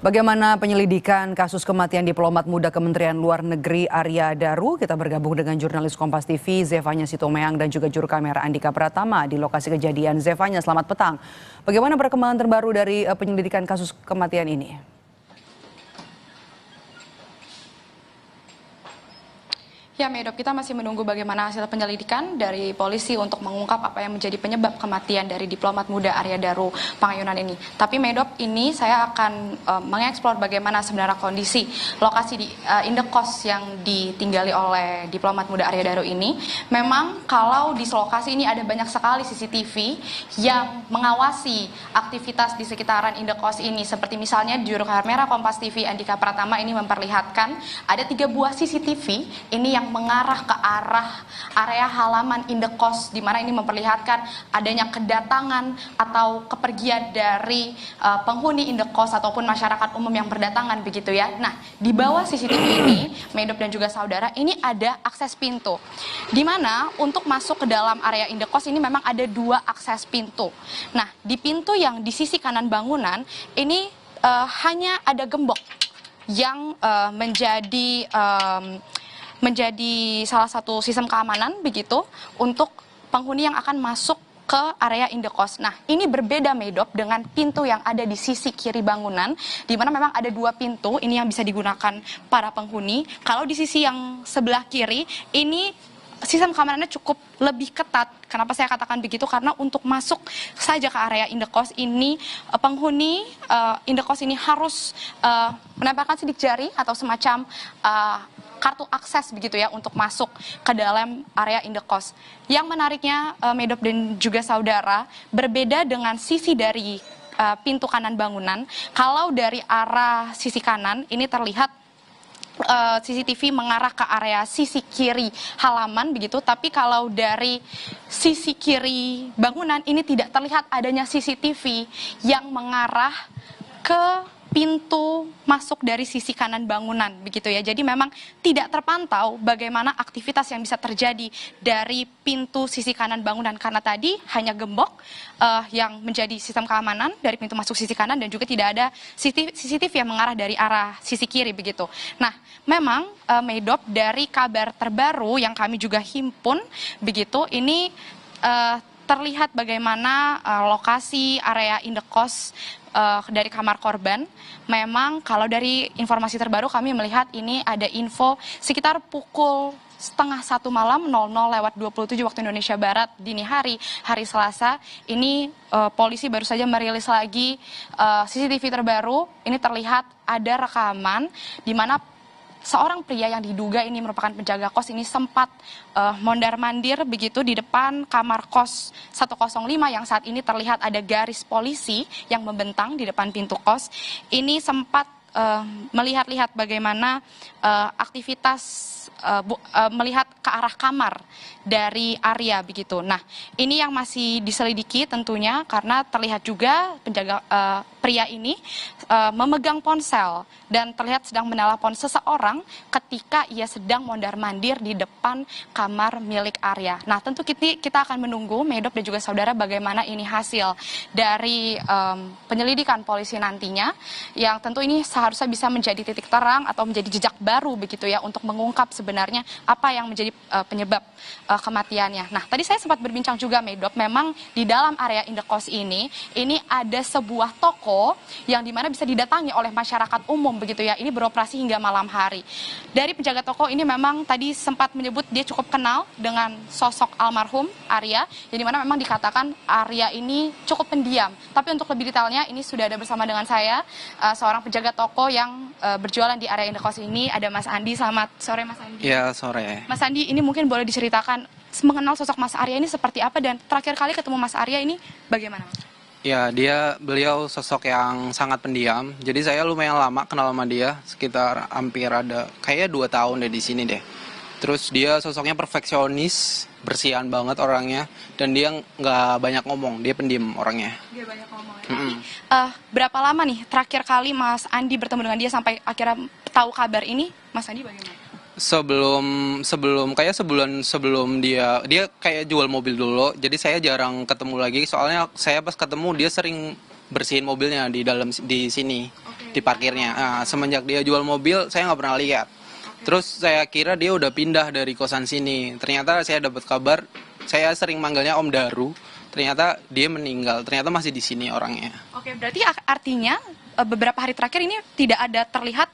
Bagaimana penyelidikan kasus kematian diplomat muda Kementerian Luar Negeri Arya Daru? Kita bergabung dengan jurnalis Kompas TV Zefanya Sitomeang dan juga juru kamera Andika Pratama di lokasi kejadian. Zefanya, selamat petang. Bagaimana perkembangan terbaru dari penyelidikan kasus kematian ini? Ya, Medop, kita masih menunggu bagaimana hasil penyelidikan dari polisi untuk mengungkap apa yang menjadi penyebab kematian dari diplomat muda Arya Daru Pangayunan ini. Tapi Medop, ini saya akan mengeksplor bagaimana sebenarnya kondisi lokasi di indekos yang ditinggali oleh diplomat muda Arya Daru ini. Memang kalau di lokasi ini ada banyak sekali CCTV yang mengawasi aktivitas di sekitaran indekos ini. Seperti misalnya juru kamera Kompas TV Andika Pratama ini memperlihatkan ada 3 buah CCTV ini yang mengarah ke arah area halaman indekos, di mana ini memperlihatkan adanya kedatangan atau kepergian dari penghuni indekos ataupun masyarakat umum yang berdatangan begitu ya. Nah, di bawah CCTV ini, Medop dan juga saudara, ini ada akses pintu, di mana untuk masuk ke dalam area indekos ini memang ada 2 akses pintu. Nah, di pintu yang di sisi kanan bangunan ini hanya ada gembok yang menjadi salah satu sistem keamanan begitu untuk penghuni yang akan masuk ke area indekos. Nah, ini berbeda Medop dengan pintu yang ada di sisi kiri bangunan, di mana memang ada 2 pintu ini yang bisa digunakan para penghuni. Kalau di sisi yang sebelah kiri ini sistem keamanannya cukup lebih ketat. Kenapa saya katakan begitu? Karena untuk masuk saja ke area indekos ini, penghuni indekos ini harus menempelkan sidik jari atau semacam kartu akses begitu ya untuk masuk ke dalam area indekos. Yang menariknya Medop dan juga saudara, berbeda dengan sisi dari pintu kanan bangunan. Kalau dari arah sisi kanan ini terlihat CCTV mengarah ke area sisi kiri halaman begitu, tapi kalau dari sisi kiri bangunan ini tidak terlihat adanya CCTV yang mengarah ke pintu masuk dari sisi kanan bangunan begitu ya. Jadi memang tidak terpantau bagaimana aktivitas yang bisa terjadi dari pintu sisi kanan bangunan, karena tadi hanya gembok yang menjadi sistem keamanan dari pintu masuk sisi kanan dan juga tidak ada CCTV yang mengarah dari arah sisi kiri begitu. Nah, memang Medop, dari kabar terbaru yang kami juga himpun begitu, ini terlihat bagaimana lokasi area indekos dari kamar korban. Memang kalau dari informasi terbaru kami melihat ini ada info sekitar pukul setengah 1 malam 00:27 waktu Indonesia Barat dini hari Selasa ini polisi baru saja merilis lagi CCTV terbaru. Ini terlihat ada rekaman di mana seorang pria yang diduga ini merupakan penjaga kos ini sempat mondar-mandir begitu di depan kamar kos 105 yang saat ini terlihat ada garis polisi yang membentang di depan pintu kos. Ini sempat melihat-lihat bagaimana aktivitas melihat ke arah kamar dari Arya begitu. Nah, ini yang masih diselidiki tentunya karena terlihat juga penjaga pria ini memegang ponsel dan terlihat sedang menelepon seseorang ketika ia sedang mondar-mandir di depan kamar milik Arya. Nah, tentu kita akan menunggu Medop dan juga saudara bagaimana ini hasil dari penyelidikan polisi nantinya, yang tentu ini seharusnya bisa menjadi titik terang atau menjadi jejak baru begitu ya untuk mengungkap sebenarnya apa yang menjadi penyebab kematiannya. Nah, tadi saya sempat berbincang juga Medop, memang di dalam area indekos ini ada sebuah toko yang dimana bisa didatangi oleh masyarakat umum begitu ya. Ini beroperasi hingga malam hari. Dari penjaga toko ini memang tadi sempat menyebut dia cukup kenal dengan sosok almarhum Arya, yang dimana memang dikatakan Arya ini cukup pendiam. Tapi untuk lebih detailnya ini sudah ada bersama dengan saya seorang penjaga toko yang berjualan di area indekos ini, ada Mas Andi. Selamat sore Mas Andi. Ya, sore. Mas Andi, ini mungkin boleh diceritakan mengenal sosok Mas Arya ini seperti apa, dan terakhir kali ketemu Mas Arya ini bagaimana? Ya, beliau sosok yang sangat pendiam. Jadi saya lumayan lama kenal sama dia, sekitar hampir ada kayak 2 tahun deh di sini deh. Terus dia sosoknya perfeksionis, bersihan banget orangnya, dan dia nggak banyak ngomong, dia pendiam orangnya. Dia banyak ngomong. Berapa lama nih terakhir kali Mas Andi bertemu dengan dia sampai akhirnya tahu kabar ini? Mas Andi bagaimana? Sebelum kayak sebulan sebelum dia kayak jual mobil dulu, jadi saya jarang ketemu lagi, soalnya saya pas ketemu dia sering bersihin mobilnya di sini. Oke. di parkirnya. Nah, semenjak dia jual mobil, saya nggak pernah lihat. Terus saya kira dia udah pindah dari kosan sini. Ternyata saya dapat kabar, saya sering manggilnya Om Daru. Ternyata dia meninggal. Ternyata masih di sini orangnya. Oke, berarti artinya beberapa hari terakhir ini tidak ada terlihat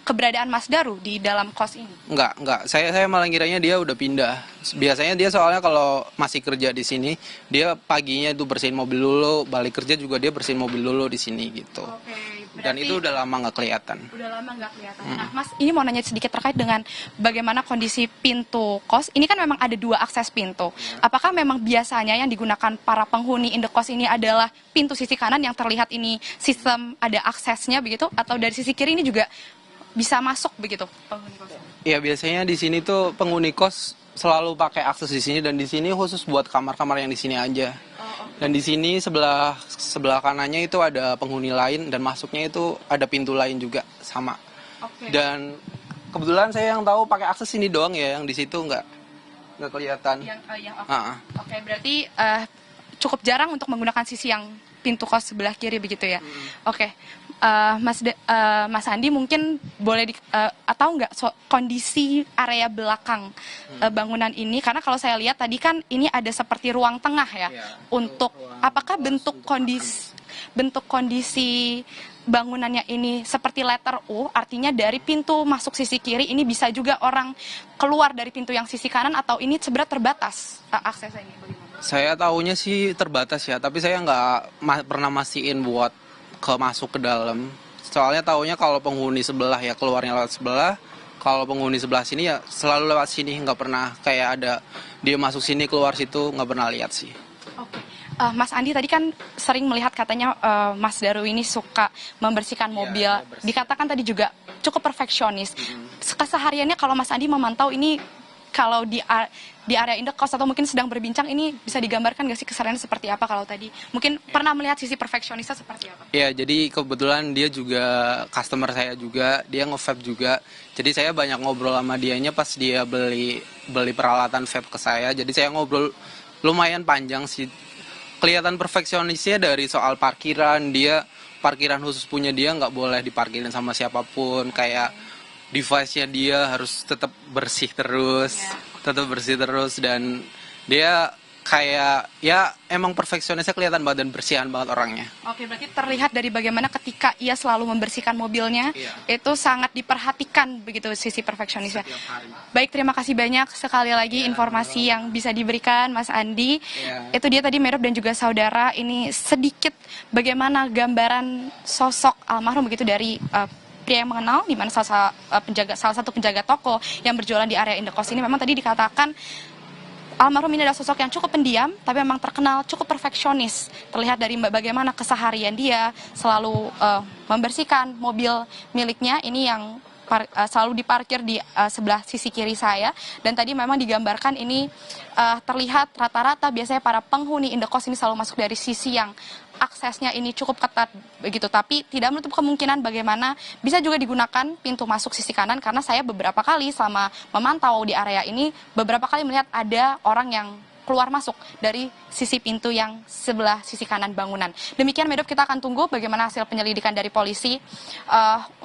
keberadaan Mas Daru di dalam kos ini? Enggak. Saya malah kiranya dia udah pindah. Biasanya dia soalnya kalau masih kerja di sini, dia paginya itu bersihin mobil dulu, balik kerja juga dia bersihin mobil dulu di sini gitu. Oke, Dan itu udah lama nggak kelihatan. Udah lama nggak kelihatan. Nah, Mas, ini mau nanya sedikit terkait dengan bagaimana kondisi pintu kos. Ini kan memang ada 2 akses pintu. Apakah memang biasanya yang digunakan para penghuni indekos ini adalah pintu sisi kanan yang terlihat ini sistem ada aksesnya begitu, atau dari sisi kiri ini juga bisa masuk begitu penghuni kos? Iya, biasanya di sini tuh penghuni kos selalu pakai akses di sini, dan di sini khusus buat kamar-kamar yang di sini aja. Dan di sini sebelah kanannya itu ada penghuni lain, dan masuknya itu ada pintu lain juga sama. Oke. Dan kebetulan saya yang tahu pakai akses ini doang ya, yang di situ nggak kelihatan. Oke, berarti cukup jarang untuk menggunakan sisi yang pintu kos sebelah kiri begitu ya. Oke. Mas Andi mungkin boleh atau enggak kondisi area belakang bangunan ini, karena kalau saya lihat tadi kan ini ada seperti ruang tengah ya. Untuk apakah bentuk kondisi bangunannya ini seperti letter U, artinya dari pintu masuk sisi kiri ini bisa juga orang keluar dari pintu yang sisi kanan, atau ini sebenarnya terbatas aksesnya ini? Bagaimana? Saya tahunya sih terbatas ya, tapi saya nggak pernah mastiin buat masuk ke dalam. Soalnya tahunya kalau penghuni sebelah ya keluarnya lewat sebelah, kalau penghuni sebelah sini ya selalu lewat sini, nggak pernah kayak ada dia masuk sini keluar situ, nggak pernah lihat sih. Oke. Mas Andi tadi kan sering melihat katanya Mas Daru ini suka membersihkan mobil. Ya, dikatakan tadi juga cukup perfeksionis. Kesehariannya kalau Mas Andi memantau ini, kalau di area indekos atau mungkin sedang berbincang, ini bisa digambarkan nggak sih kesehariannya seperti apa? Kalau tadi mungkin pernah melihat sisi perfeksionisnya seperti apa? Ya, jadi kebetulan dia juga customer saya juga, dia nge-vape juga. Jadi saya banyak ngobrol sama dianya pas dia beli peralatan vape ke saya. Jadi saya ngobrol lumayan panjang sih. Kelihatan perfeksionisnya dari soal parkiran. Dia parkiran khusus punya dia, nggak boleh diparkirin sama siapapun. Kayak device-nya dia harus tetap bersih terus, dan dia kayak ya emang perfeksionisnya kelihatan banget dan bersihan banget orangnya. Oke, berarti terlihat dari bagaimana ketika ia selalu membersihkan mobilnya, itu sangat diperhatikan begitu sisi perfeksionisnya. Baik, terima kasih banyak sekali lagi informasi yang bisa diberikan Mas Andi. Itu dia tadi Merop dan juga saudara, ini sedikit bagaimana gambaran sosok almarhum begitu dari pria yang mengenal, di mana salah satu penjaga toko yang berjualan di area indekos ini. Memang tadi dikatakan almarhum ini adalah sosok yang cukup pendiam, tapi memang terkenal cukup perfeksionis. Terlihat dari bagaimana keseharian dia selalu membersihkan mobil miliknya, ini yang selalu diparkir di sebelah sisi kiri saya. Dan tadi memang digambarkan ini terlihat rata-rata biasanya para penghuni indekos ini selalu masuk dari sisi yang aksesnya ini cukup ketat begitu, tapi tidak menutup kemungkinan bagaimana bisa juga digunakan pintu masuk sisi kanan, karena saya beberapa kali selama memantau di area ini beberapa kali melihat ada orang yang keluar masuk dari sisi pintu yang sebelah sisi kanan bangunan. Demikian Medop, kita akan tunggu bagaimana hasil penyelidikan dari polisi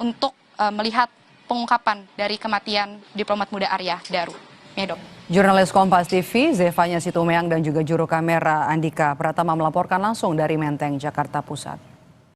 untuk melihat pengungkapan dari kematian diplomat muda Arya Daru. Medop. Jurnalis Kompas TV, Zefanya Situmeang dan juga juru kamera Andika Pratama melaporkan langsung dari Menteng, Jakarta Pusat.